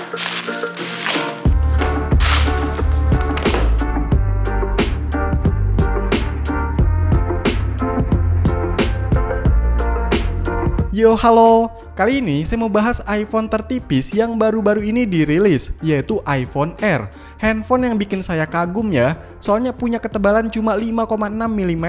Yo halo, kali ini saya mau bahas iPhone tertipis yang baru-baru ini dirilis, yaitu iPhone Air. Handphone yang bikin saya kagum ya, soalnya punya ketebalan cuma 5,6 mm,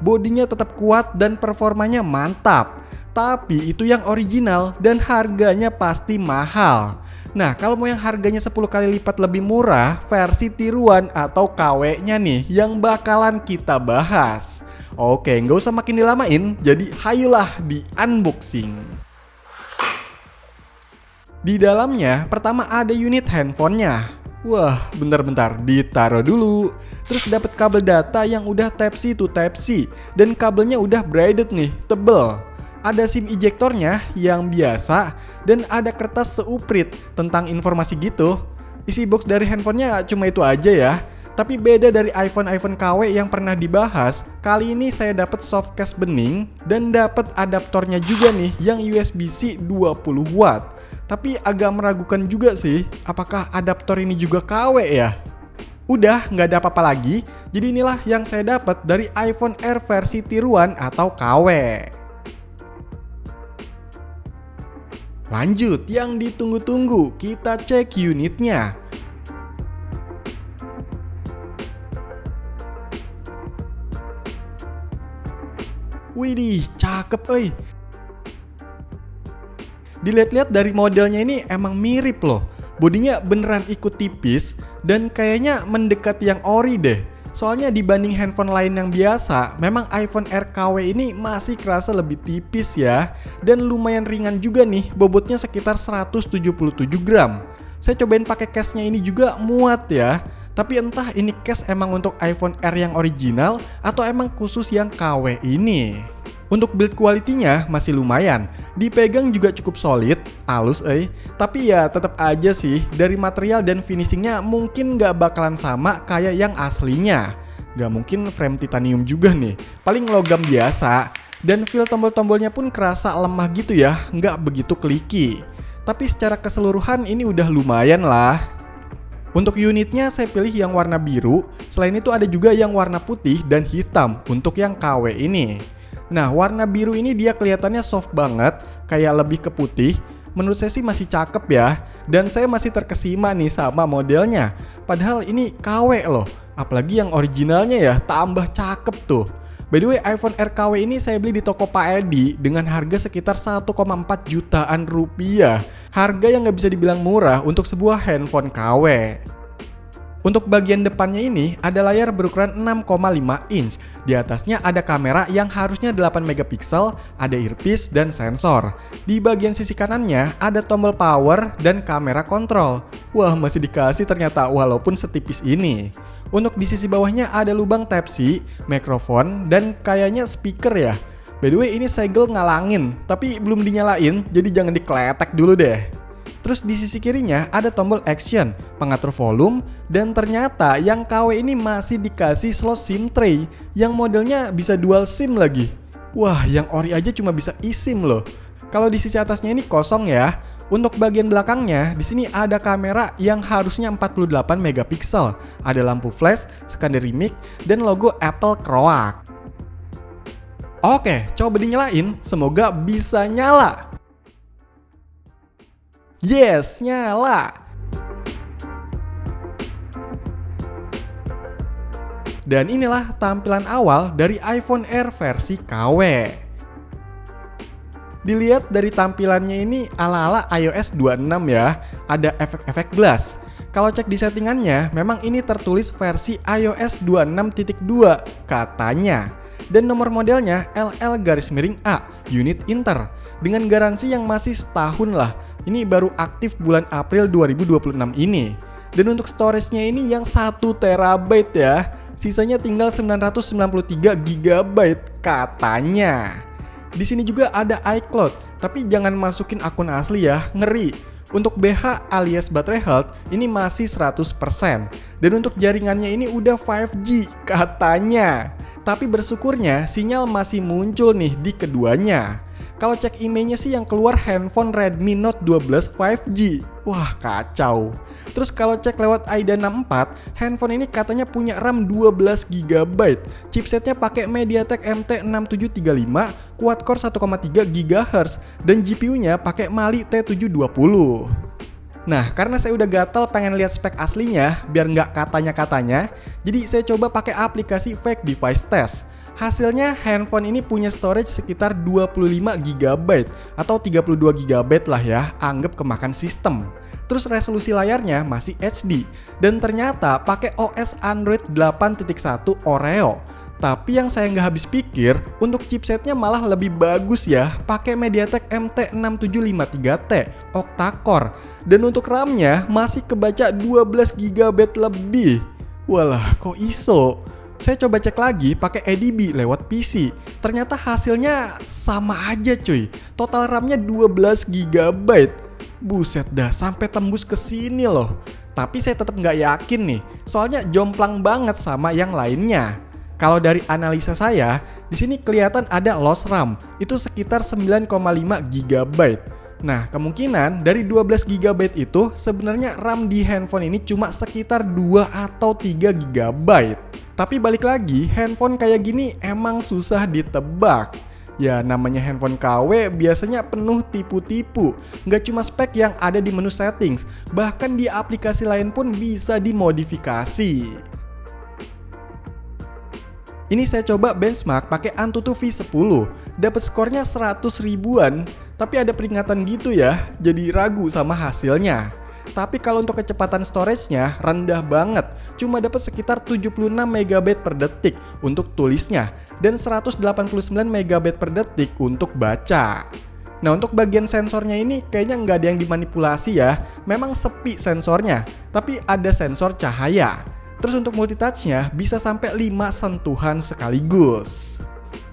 bodinya tetap kuat dan performanya mantap. Tapi itu yang original dan harganya pasti mahal. Nah, kalau mau yang harganya 10 kali lipat lebih murah, versi tiruan atau KW-nya nih yang bakalan kita bahas. Oke, nggak usah makin dilamain, jadi hayulah di unboxing. Di dalamnya, pertama ada unit handphonenya. Wah, bentar-bentar, ditaruh dulu. Terus dapat kabel data yang udah Type-C to Type-C, dan kabelnya udah braided nih, tebel. Ada SIM ejectornya yang biasa, dan ada kertas seuprit tentang informasi gitu. Isi box dari handphonenya cuma itu aja ya. Tapi beda dari iPhone KW yang pernah dibahas, kali ini saya dapat softcase bening dan dapat adaptornya juga nih yang USB-C 20 watt. Tapi agak meragukan juga sih, apakah adaptor ini juga KW ya? Udah, nggak ada apa-apa lagi. Jadi inilah yang saya dapat dari iPhone Air versi tiruan atau KW. Lanjut, yang ditunggu-tunggu, kita cek unitnya. Widih, cakep euy. Dilihat-lihat dari modelnya ini emang mirip loh. Bodinya beneran ikut tipis dan kayaknya mendekat yang ori deh. Soalnya dibanding handphone lain yang biasa, memang iPhone Air KW ini masih kerasa lebih tipis ya. Dan lumayan ringan juga nih, bobotnya sekitar 177 gram. Saya cobain pakai case-nya ini juga muat ya. Tapi entah ini case emang untuk iPhone Air yang original atau emang khusus yang KW ini. Untuk build quality-nya masih lumayan. Dipegang juga cukup solid, halus tapi ya tetap aja sih dari material dan finishingnya mungkin nggak bakalan sama kayak yang aslinya. Nggak mungkin frame titanium juga nih, paling logam biasa. Dan feel tombol-tombolnya pun kerasa lemah gitu ya, nggak begitu kliki. Tapi secara keseluruhan ini udah lumayan lah. Untuk unitnya saya pilih yang warna biru, selain itu ada juga yang warna putih dan hitam untuk yang KW ini. Nah, warna biru ini dia kelihatannya soft banget, kayak lebih ke putih. Menurut saya sih masih cakep ya, dan saya masih terkesima nih sama modelnya. Padahal ini KW loh, apalagi yang originalnya ya tambah cakep tuh. By the way, iPhone Air KW ini saya beli di toko Pak Edi dengan harga sekitar 1,4 jutaan rupiah. Harga yang nggak bisa dibilang murah untuk sebuah handphone KW. Untuk bagian depannya ini ada layar berukuran 6,5 inch. Di atasnya ada kamera yang harusnya 8 megapiksel, ada earpiece dan sensor. Di bagian sisi kanannya ada tombol power dan kamera kontrol. Wah, masih dikasih ternyata walaupun setipis ini. Untuk di sisi bawahnya ada lubang Type-C, mikrofon, dan kayaknya speaker ya. By the way, ini segel ngalangin, tapi belum dinyalain, jadi jangan dikletek dulu deh. Terus di sisi kirinya ada tombol action, pengatur volume, dan ternyata yang KW ini masih dikasih slot SIM tray yang modelnya bisa dual SIM lagi. Wah, yang ori aja cuma bisa eSIM loh. Kalau di sisi atasnya ini kosong ya. Untuk bagian belakangnya, di sini ada kamera yang harusnya 48 megapiksel, ada lampu flash, secondary mic, dan logo Apple Croak. Oke, coba dinyalain, semoga bisa nyala. Yes, nyala. Dan inilah tampilan awal dari iPhone Air versi KW. Dilihat dari tampilannya ini ala-ala iOS 26 ya, ada efek-efek glass. Kalau cek di settingannya, memang ini tertulis versi iOS 26.2 katanya. Dan nomor modelnya LL-A, unit Inter, dengan garansi yang masih setahun lah. Ini baru aktif bulan April 2026 ini. Dan untuk storage-nya ini yang 1 TB ya. Sisanya tinggal 993 GB katanya. Di sini juga ada iCloud, tapi jangan masukin akun asli ya, ngeri. Untuk BH alias baterai health ini masih 100%. Dan untuk jaringannya ini udah 5G katanya. Tapi bersyukurnya sinyal masih muncul nih di keduanya. Kalau cek IMEI-nya sih yang keluar handphone Redmi Note 12 5G. Wah, kacau. Terus kalau cek lewat AIDA 64, handphone ini katanya punya RAM 12 GB. Chipsetnya pakai MediaTek MT6735, quad-core 1,3 GHz, dan GPU-nya pakai Mali T720. Nah, karena saya udah gatel pengen lihat spek aslinya, biar nggak katanya-katanya, jadi saya coba pakai aplikasi Fake Device Test. Hasilnya handphone ini punya storage sekitar 25 GB atau 32 GB lah ya, anggap kemakan sistem. Terus resolusi layarnya masih HD dan ternyata pakai OS Android 8.1 Oreo. Tapi yang saya nggak habis pikir, untuk chipsetnya malah lebih bagus ya, pakai MediaTek MT6753T octa-core, dan untuk RAM-nya masih kebaca 12 GB lebih. Walah, kok iso? Saya coba cek lagi pakai ADB lewat PC. Ternyata hasilnya sama aja cuy. Total RAM-nya 12 GB. Buset dah, sampai tembus ke sini loh. Tapi saya tetap nggak yakin nih, soalnya jomplang banget sama yang lainnya. Kalau dari analisa saya, di sini kelihatan ada loss RAM, itu sekitar 9,5 GB. Nah, kemungkinan dari 12 GB itu sebenarnya RAM di handphone ini cuma sekitar 2 atau 3 GB. Tapi balik lagi, handphone kayak gini emang susah ditebak. Ya namanya handphone KW biasanya penuh tipu-tipu. Nggak cuma spek yang ada di menu settings, bahkan di aplikasi lain pun bisa dimodifikasi. Ini saya coba benchmark pakai Antutu V10, dapat skornya 100 ribuan, tapi ada peringatan gitu ya, jadi ragu sama hasilnya. Tapi kalau untuk kecepatan storage-nya rendah banget, cuma dapat sekitar 76 MB per detik untuk tulisnya dan 189 MB per detik untuk baca. Nah, untuk bagian sensornya ini kayaknya nggak ada yang dimanipulasi ya, memang sepi sensornya, tapi ada sensor cahaya. Terus untuk multitouch-nya bisa sampai 5 sentuhan sekaligus.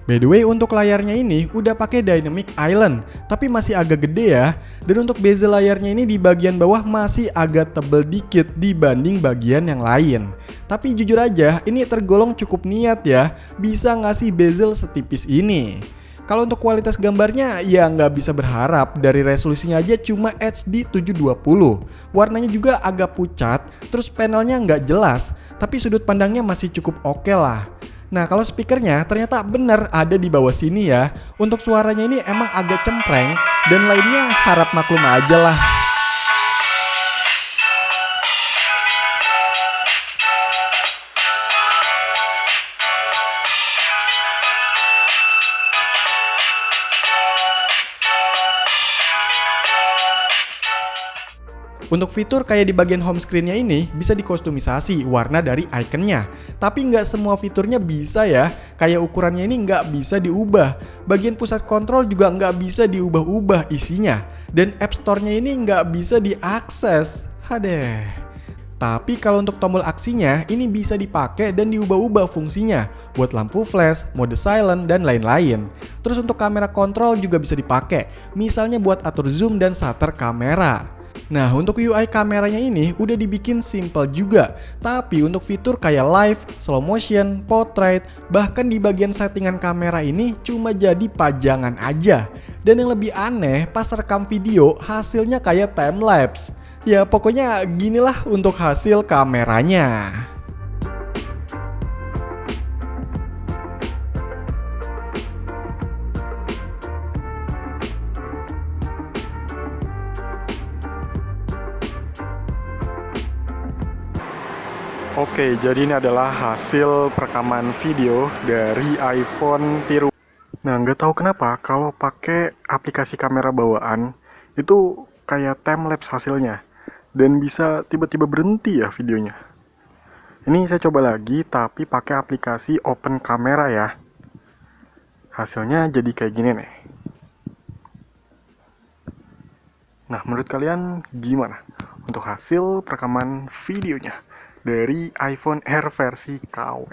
By the way, untuk layarnya ini udah pakai Dynamic Island, tapi masih agak gede ya. Dan untuk bezel layarnya ini di bagian bawah masih agak tebel dikit dibanding bagian yang lain. Tapi jujur aja, ini tergolong cukup niat ya, bisa ngasih bezel setipis ini. Kalau untuk kualitas gambarnya, ya nggak bisa berharap, dari resolusinya aja cuma HD 720. Warnanya juga agak pucat, terus panelnya nggak jelas, tapi sudut pandangnya masih cukup oke lah. Nah, kalau speakernya ternyata bener ada di bawah sini ya. Untuk suaranya ini emang agak cempreng, dan lainnya harap maklum aja lah. Untuk fitur kayak di bagian home screen-nya ini bisa dikustomisasi warna dari ikonnya. Tapi nggak semua fiturnya bisa ya. Kayak ukurannya ini nggak bisa diubah. Bagian pusat kontrol juga nggak bisa diubah-ubah isinya. Dan App Store-nya ini nggak bisa diakses. Hadeh. Tapi kalau untuk tombol aksinya ini bisa dipakai dan diubah-ubah fungsinya buat lampu flash, mode silent, dan lain-lain. Terus untuk kamera kontrol juga bisa dipakai, misalnya buat atur zoom dan shutter kamera. Nah, untuk UI kameranya ini udah dibikin simple juga. Tapi untuk fitur kayak live, slow motion, portrait, bahkan di bagian settingan kamera ini cuma jadi pajangan aja. Dan yang lebih aneh, pas rekam video hasilnya kayak time-lapse. Ya pokoknya ginilah untuk hasil kameranya. Oke, jadi ini adalah hasil perekaman video dari iPhone tiru. Nah, nggak tahu kenapa kalau pakai aplikasi kamera bawaan itu kayak time-lapse hasilnya. Dan bisa tiba-tiba berhenti ya videonya. Ini saya coba lagi tapi pakai aplikasi Open Camera ya. Hasilnya jadi kayak gini nih. Nah, menurut kalian gimana untuk hasil perekaman videonya dari iPhone Air versi KW?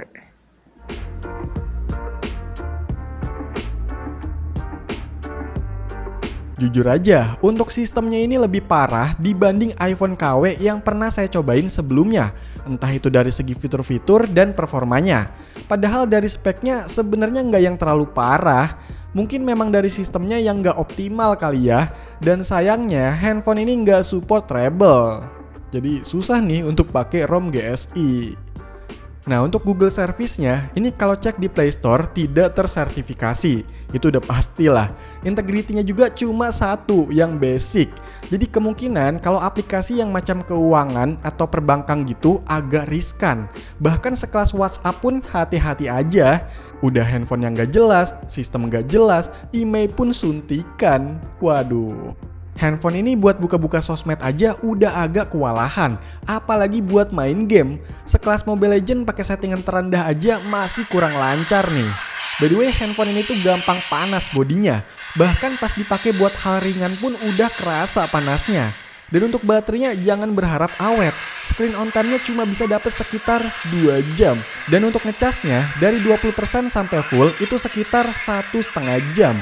Jujur aja, untuk sistemnya ini lebih parah dibanding iPhone KW yang pernah saya cobain sebelumnya. Entah itu dari segi fitur-fitur dan performanya. Padahal dari speknya sebenarnya nggak yang terlalu parah. Mungkin memang dari sistemnya yang nggak optimal kali ya. Dan sayangnya handphone ini nggak support treble. Jadi susah nih untuk pakai ROM GSI. Nah, untuk Google Service-nya, ini kalau cek di Play Store tidak tersertifikasi. Itu udah pastilah. Integrity-nya juga cuma satu, yang basic. Jadi kemungkinan kalau aplikasi yang macam keuangan atau perbankan gitu agak riskan. Bahkan sekelas WhatsApp pun hati-hati aja. Udah handphone yang gak jelas, sistem gak jelas, email pun suntikan. Waduh. Handphone ini buat buka-buka sosmed aja udah agak kewalahan, apalagi buat main game. Sekelas Mobile Legends pakai settingan terendah aja masih kurang lancar nih. By the way, handphone ini tuh gampang panas bodinya. Bahkan pas dipakai buat hal ringan pun udah kerasa panasnya. Dan untuk baterainya jangan berharap awet. Screen on time-nya cuma bisa dapet sekitar 2 jam. Dan untuk ngecasnya dari 20% sampai full itu sekitar 1,5 jam.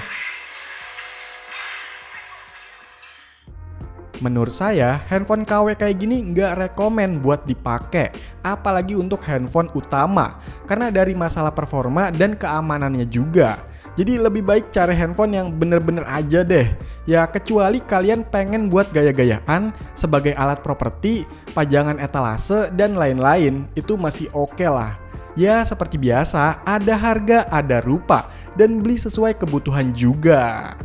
Menurut saya, handphone KW kayak gini nggak rekomen buat dipakai, apalagi untuk handphone utama, karena dari masalah performa dan keamanannya juga. Jadi lebih baik cari handphone yang bener-bener aja deh. Ya kecuali kalian pengen buat gaya-gayaan sebagai alat properti, pajangan etalase, dan lain-lain, itu masih oke lah. Ya seperti biasa, ada harga, ada rupa, dan beli sesuai kebutuhan juga.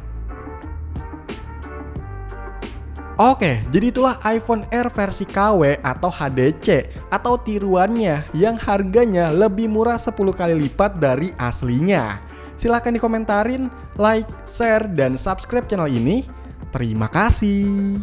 Oke, jadi itulah iPhone Air versi KW atau HDC atau tiruannya yang harganya lebih murah 10 kali lipat dari aslinya. Silahkan dikomentarin, like, share, dan subscribe channel ini. Terima kasih.